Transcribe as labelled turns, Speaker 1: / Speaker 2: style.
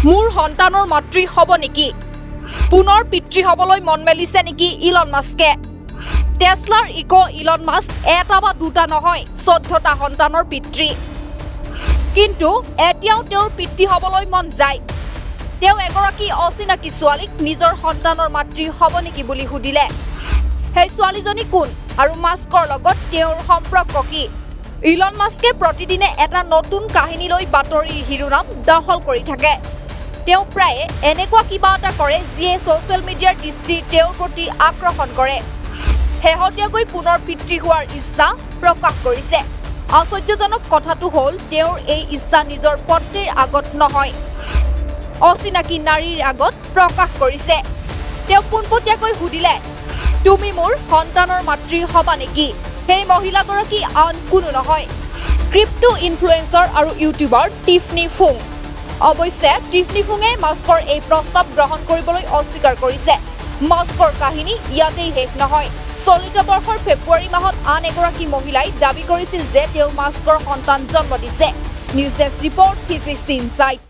Speaker 1: মোৰ সন্তানৰ মাতৃ হ'ব নেকি? পুনৰ পিতৃ হ'বলৈ মন মেলিছে নেকি ইলন মাস্কে? টেছলাৰ ইলন মাস্ক এটা বা দুটা নহয় 14টা সন্তানৰ পিতৃ। কিন্তু এতিয়াও তেওঁৰ পিতৃ হ'বলৈ মন যায়। তেওঁ এগৰাকী অচিনাকি ছোৱালীক নিজৰ সন্তানৰ মাতৃ হ'ব নেকি বুলি সুধিলে। সেই ছোৱালীজনী কোন আৰু মাস্কৰ লগত তেওঁৰ সম্পৰ্ক কি? ইলন মাস্কে প্ৰতিদিনে এটা নতুন কাহিনী লৈ বাতৰিৰ শিৰোনাম দখল কৰি থাকে। তেওঁ প্ৰায়ে এনেকুৱা কিবা এটা কৰে যিয়ে ছ'চিয়েল মিডিয়াৰ দৃষ্টি তেওঁৰ প্ৰতি আকৰ্ষণ কৰে। শেহতীয়াকৈ পুনৰ পিতৃ হোৱাৰ ইচ্ছা প্ৰকাশ কৰিছে। আশ্চৰ্যজনক কথাটো হ'ল তেওঁৰ এই ইচ্ছা নিজৰ পত্নীৰ আগত নহয়, অচিনাকি নাৰীৰ আগত প্ৰকাশ কৰিছে। তেওঁ পোনপটীয়াকৈ সুধিলে, তুমি মোৰ সন্তানৰ মাতৃ হ'বা নেকি? সেই মহিলাগৰাকী আন কোনো নহয়, ক্ৰিপ্টো ইনফ্লুৱেঞ্চাৰ আৰু ইউটিউবাৰ টিফনি ফুং। অৱশ্যে টিফনি ফুঙে মাস্কৰ এই প্ৰস্তাৱ গ্ৰহণ কৰিবলৈ অস্বীকাৰ কৰিছে। মাস্কৰ কাহিনী ইয়াতেই শেষ নহয়। চলিত বৰ্ষৰ ফেব্ৰুৱাৰী মাহত আন এগৰাকী মহিলাই দাবী কৰিছিল যে তেওঁ মাস্কৰ সন্তান জন্ম দিছে। News desk report, 360 insight.